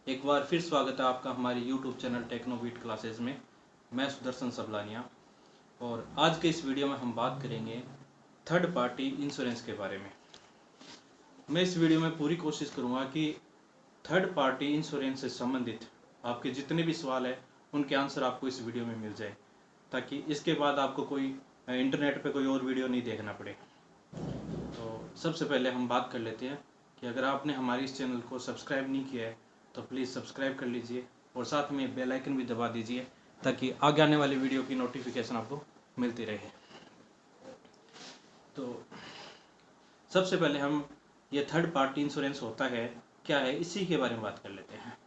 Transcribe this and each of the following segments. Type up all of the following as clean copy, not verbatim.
एक बार फिर स्वागत है आपका हमारे YouTube चैनल टेक्नोवीट क्लासेस में। मैं सुदर्शन सबलानिया और आज के इस वीडियो में हम बात करेंगे थर्ड पार्टी इंश्योरेंस के बारे में। मैं इस वीडियो में पूरी कोशिश करूंगा कि थर्ड पार्टी इंश्योरेंस से संबंधित आपके जितने भी सवाल है उनके आंसर आपको इस वीडियो में मिल जाए, ताकि इसके बाद आपको कोई इंटरनेट पे कोई और वीडियो नहीं देखना पड़े। तो सबसे पहले हम बात कर लेते हैं कि अगर आपने हमारे इस चैनल को सब्सक्राइब नहीं किया है तो प्लीज़ सब्सक्राइब कर लीजिए और साथ में बेल आइकन भी दबा दीजिए, ताकि आगे आने वाली वीडियो की नोटिफिकेशन आपको मिलती रहे। तो सबसे पहले हम ये थर्ड पार्टी इंश्योरेंस होता है क्या है, इसी के बारे में बात कर लेते हैं।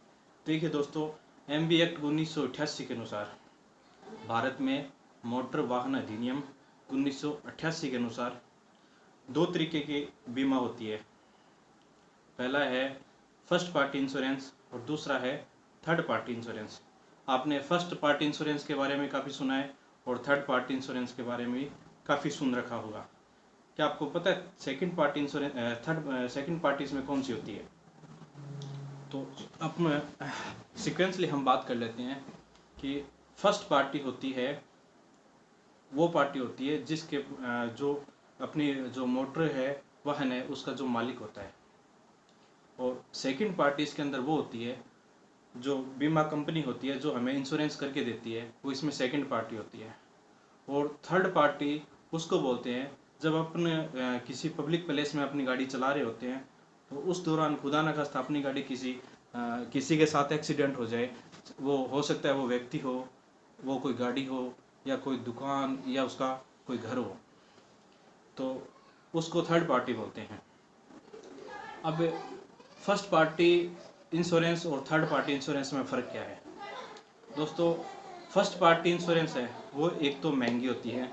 देखिए दोस्तों, MB एक्ट 1988 के अनुसार भारत में मोटर वाहन अधिनियम 1988 के अनुसार दो तरीके की बीमा होती है। पहला है फर्स्ट पार्टी इंश्योरेंस और दूसरा है थर्ड पार्टी इंश्योरेंस। आपने फर्स्ट पार्टी इंश्योरेंस के बारे में काफ़ी सुना है और थर्ड पार्टी इंश्योरेंस के बारे में भी काफ़ी सुन रखा होगा। क्या आपको पता है second party insurance second party इसमें कौन सी होती है? तो अब सिक्वेंसली हम बात कर लेते हैं कि फर्स्ट पार्टी होती है, वो पार्टी होती है जिसके जो अपनी जो मोटर है वाहन है उसका जो मालिक होता है, और सेकंड पार्टी इसके अंदर वो होती है जो बीमा कंपनी होती है जो हमें इंश्योरेंस करके देती है, वो इसमें सेकंड पार्टी होती है। और थर्ड पार्टी उसको बोलते हैं जब अपने किसी पब्लिक प्लेस में अपनी गाड़ी चला रहे होते हैं तो उस दौरान खुदा न खास्ता अपनी गाड़ी किसी के साथ एक्सीडेंट हो जाए। वो हो सकता है वो व्यक्ति हो, वो कोई गाड़ी हो, या कोई दुकान, या उसका कोई घर हो, तो उसको थर्ड पार्टी बोलते हैं। अब फर्स्ट पार्टी इंश्योरेंस और थर्ड पार्टी इंश्योरेंस में फ़र्क क्या है दोस्तों? फर्स्ट पार्टी इंश्योरेंस है वो एक तो महंगी होती है,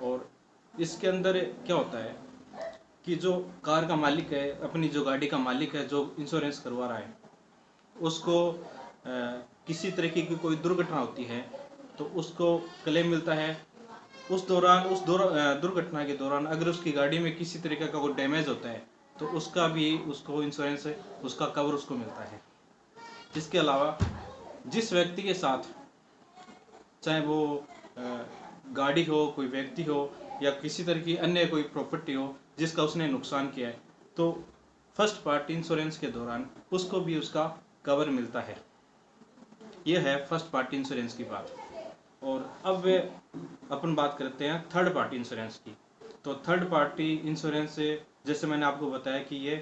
और इसके अंदर क्या होता है कि जो कार का मालिक है, अपनी जो गाड़ी का मालिक है जो इंश्योरेंस करवा रहा है, उसको किसी तरीके की कोई दुर्घटना होती है तो उसको क्लेम मिलता है। दुर्घटना के दौरान अगर उसकी गाड़ी में किसी तरीके का कोई डैमेज होता है तो उसका भी उसको इंश्योरेंस है, उसका कवर उसको मिलता है। इसके अलावा जिस व्यक्ति के साथ, चाहे वो गाड़ी हो, कोई व्यक्ति हो, या किसी तरह की अन्य कोई प्रॉपर्टी हो जिसका उसने नुकसान किया है, तो फर्स्ट पार्टी इंश्योरेंस के दौरान उसको भी उसका कवर मिलता है। यह है फर्स्ट पार्टी इंश्योरेंस की बात। और अब अपन बात करते हैं थर्ड पार्टी इंश्योरेंस की। तो थर्ड पार्टी इंश्योरेंस से, जैसे मैंने आपको बताया कि ये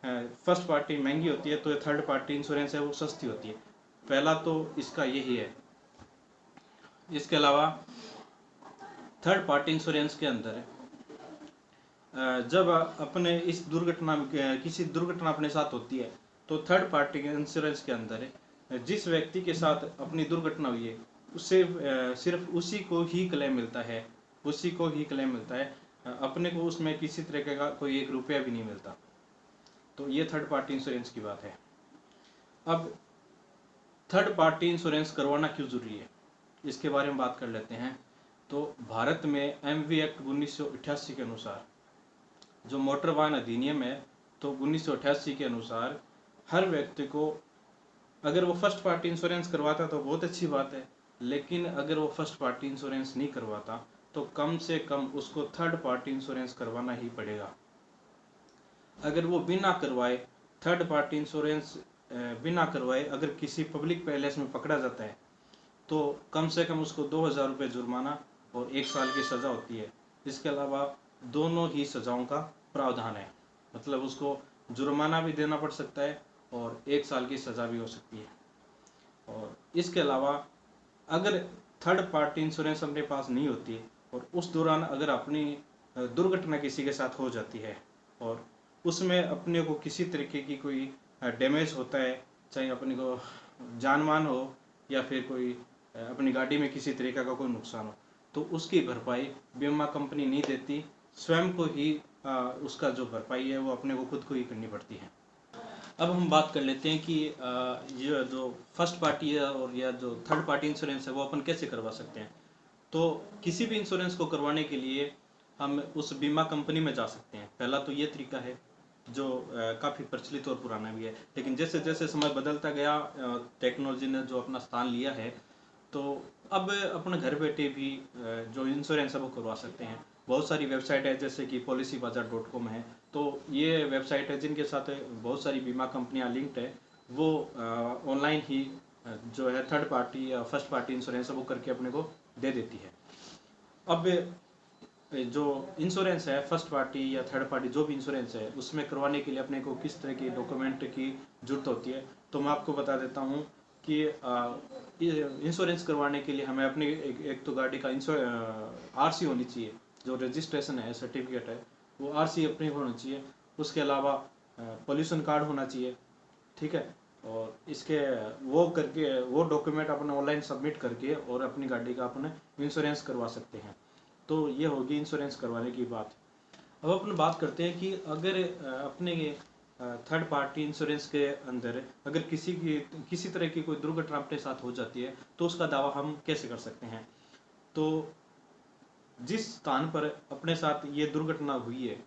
फर्स्ट पार्टी महंगी होती है तो ये थर्ड पार्टी इंश्योरेंस है वो सस्ती होती है। पहला तो इसका यही है। इसके अलावा थर्ड पार्टी इंश्योरेंस के अंदर जब अपने इस दुर्घटना किसी दुर्घटना अपने साथ होती है तो थर्ड पार्टी के इंश्योरेंस के अंदर जिस व्यक्ति के साथ अपनी दुर्घटना हुई है उससे सिर्फ उसी को ही क्लेम मिलता है, उसी को ही क्लेम मिलता है। अपने को उसमें किसी तरह का कोई एक रुपया भी नहीं मिलता। तो ये थर्ड पार्टी इंश्योरेंस की बात है। अब थर्ड पार्टी इंश्योरेंस करवाना क्यों जरूरी है, इसके बारे में बात कर लेते हैं। तो भारत में MV एक्ट 1988 के अनुसार जो मोटर वाहन अधिनियम है, तो 1988 के अनुसार हर व्यक्ति को, अगर वो फर्स्ट पार्टी इंश्योरेंस करवाता तो बहुत अच्छी बात है, लेकिन अगर वो फर्स्ट पार्टी इंश्योरेंस नहीं करवाता तो कम से कम उसको थर्ड पार्टी इंश्योरेंस करवाना ही पड़ेगा। अगर वो बिना करवाए, थर्ड पार्टी इंश्योरेंस बिना करवाए अगर किसी पब्लिक पैलेस में पकड़ा जाता है तो कम से कम उसको 2000 रुपये जुर्माना और 1 साल की सज़ा होती है। इसके अलावा दोनों ही सज़ाओं का प्रावधान है, मतलब उसको जुर्माना भी देना पड़ सकता है और 1 साल की सज़ा भी हो सकती है। और इसके अलावा अगर थर्ड पार्टी इंश्योरेंस अपने पास नहीं होती और उस दौरान अगर अपनी दुर्घटना किसी के साथ हो जाती है और उसमें अपने को किसी तरीके की कोई डैमेज होता है, चाहे अपने को जान मान हो या फिर कोई अपनी गाड़ी में किसी तरीके का कोई नुकसान हो, तो उसकी भरपाई बीमा कंपनी नहीं देती, स्वयं को ही उसका जो भरपाई है वो अपने को खुद को ही करनी पड़ती है। अब हम बात कर लेते हैं कि ये जो फर्स्ट पार्टी है और या जो थर्ड पार्टी इंश्योरेंस है वो अपन कैसे करवा सकते हैं। तो किसी भी इंश्योरेंस को करवाने के लिए हम उस बीमा कंपनी में जा सकते हैं, पहला तो ये तरीका है। जो काफ़ी प्रचलित और पुराना भी है। लेकिन जैसे जैसे समय बदलता गया, टेक्नोलॉजी ने जो अपना स्थान लिया है, तो अब अपने घर बैठे भी जो इंश्योरेंस है वो करवा सकते हैं। बहुत सारी वेबसाइट है जैसे कि policybazaar.com है, तो ये वेबसाइट है जिनके साथ बहुत सारी बीमा कंपनियां लिंक्ड है। वो ऑनलाइन ही जो है थर्ड पार्टी या फर्स्ट पार्टी इंश्योरेंस है वो करके अपने को दे देती है। अब जो इंश्योरेंस है फर्स्ट पार्टी या थर्ड पार्टी जो भी इंश्योरेंस है, उसमें करवाने के लिए अपने को किस तरह की डॉक्यूमेंट की जरूरत होती है, तो मैं आपको बता देता हूँ कि इंश्योरेंस करवाने के लिए हमें अपनी एक तो गाड़ी का आरसी होनी चाहिए, जो रजिस्ट्रेशन है सर्टिफिकेट है वो आरसी अपनी होना चाहिए। उसके अलावा पोल्यूशन कार्ड होना चाहिए, ठीक है। और इसके वो करके वो डॉक्यूमेंट अपने ऑनलाइन सबमिट करके और अपनी गाड़ी का अपने इंश्योरेंस करवा सकते हैं। तो ये होगी इंश्योरेंस करवाने की बात। अब अपन बात करते हैं कि अगर अपने थर्ड पार्टी इंश्योरेंस के अंदर अगर किसी तरह की कोई दुर्घटना अपने साथ हो जाती है तो उसका दावा हम कैसे कर सकते हैं। तो जिस स्थान पर अपने साथ ये दुर्घटना हुई है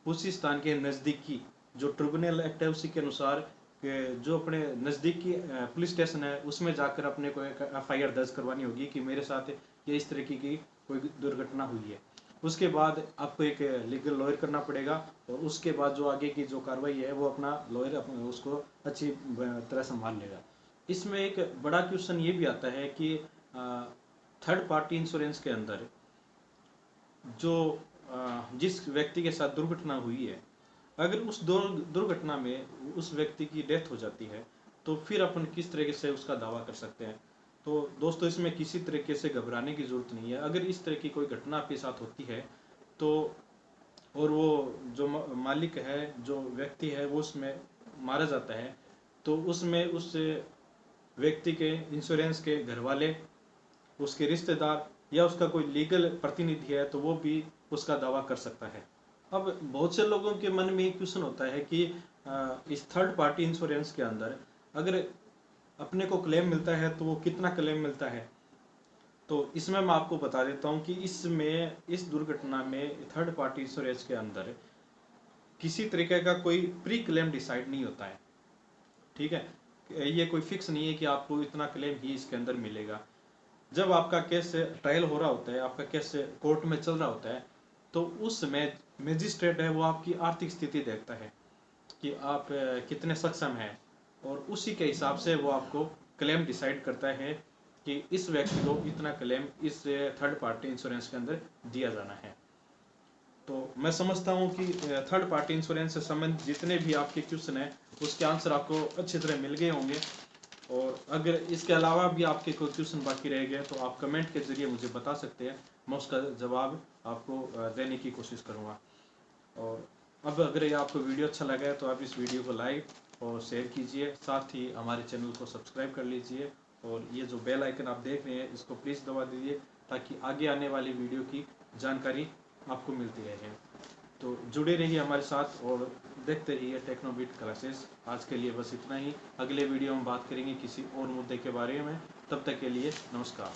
उसी स्थान के नज़दीकी जो ट्रिब्यूनल एक्ट है उसी के अनुसार जो अपने नज़दीकी पुलिस स्टेशन है उसमें जाकर अपने को एक एफआईआर दर्ज करवानी होगी कि मेरे साथ ये इस तरीके की कोई दुर्घटना हुई है। उसके बाद आपको एक लीगल लॉयर करना पड़ेगा और उसके बाद जो आगे की जो कार्रवाई है वो अपना लॉयर उसको अच्छी तरह संभाल लेगा। इसमें एक बड़ा क्वेश्चन ये भी आता है कि थर्ड पार्टी इंश्योरेंस के अंदर जो जिस व्यक्ति के साथ दुर्घटना हुई है, अगर उस दुर्घटना में उस व्यक्ति की डेथ हो जाती है तो फिर अपन किस तरीके से उसका दावा कर सकते हैं। तो दोस्तों इसमें किसी तरीके से घबराने की ज़रूरत नहीं है। अगर इस तरह की कोई घटना आपके साथ होती है तो और वो जो मालिक है जो व्यक्ति है वो उसमें मारा जाता है, तो उसमें उस व्यक्ति के इंश्योरेंस के घर वाले, उसके रिश्तेदार या उसका कोई लीगल प्रतिनिधि है तो वो भी उसका दावा कर सकता है। अब बहुत से लोगों के मन में एक क्वेश्चन होता है कि इस थर्ड पार्टी इंश्योरेंस के अंदर अगर अपने को क्लेम मिलता है तो वो कितना क्लेम मिलता है। तो इसमें मैं आपको बता देता हूँ कि इसमें इस दुर्घटना में थर्ड पार्टी इंश्योरेंस के अंदर किसी तरीके का कोई प्री क्लेम डिसाइड नहीं होता है, ठीक है। ये कोई फिक्स नहीं है कि आपको इतना क्लेम ही इसके अंदर मिलेगा। जब आपका केस ट्रायल हो रहा होता है, आपका केस कोर्ट में चल रहा होता है, तो उस समय मजिस्ट्रेट है वो आपकी आर्थिक स्थिति देखता है कि आप कितने सक्षम हैं और उसी के हिसाब से वो आपको क्लेम डिसाइड करता है कि इस व्यक्ति को इतना क्लेम इस थर्ड पार्टी इंश्योरेंस के अंदर दिया जाना है। तो मैं समझता हूँ कि थर्ड पार्टी इंश्योरेंस से संबंधित जितने भी आपके क्वेश्चन हैं उसके आंसर आपको अच्छी तरह मिल गए होंगे। और अगर इसके अलावा भी आपके कोई क्वेश्चन बाकी रह गए तो आप कमेंट के जरिए मुझे बता सकते हैं, मैं उसका जवाब आपको देने की कोशिश करूँगा। और अब अगर ये आपको वीडियो अच्छा लगा है तो आप इस वीडियो को लाइक और शेयर कीजिए, साथ ही हमारे चैनल को सब्सक्राइब कर लीजिए और ये जो बेल आइकन आप देख रहे हैं इसको प्लीज़ दबा दीजिए ताकि आगे आने वाली वीडियो की जानकारी आपको मिलती रहे। तो जुड़े रहिए हमारे साथ और देखते रहिए टेक्नोबिट क्लासेस। आज के लिए बस इतना ही, अगले वीडियो में बात करेंगे किसी और मुद्दे के बारे में। तब तक के लिए नमस्कार।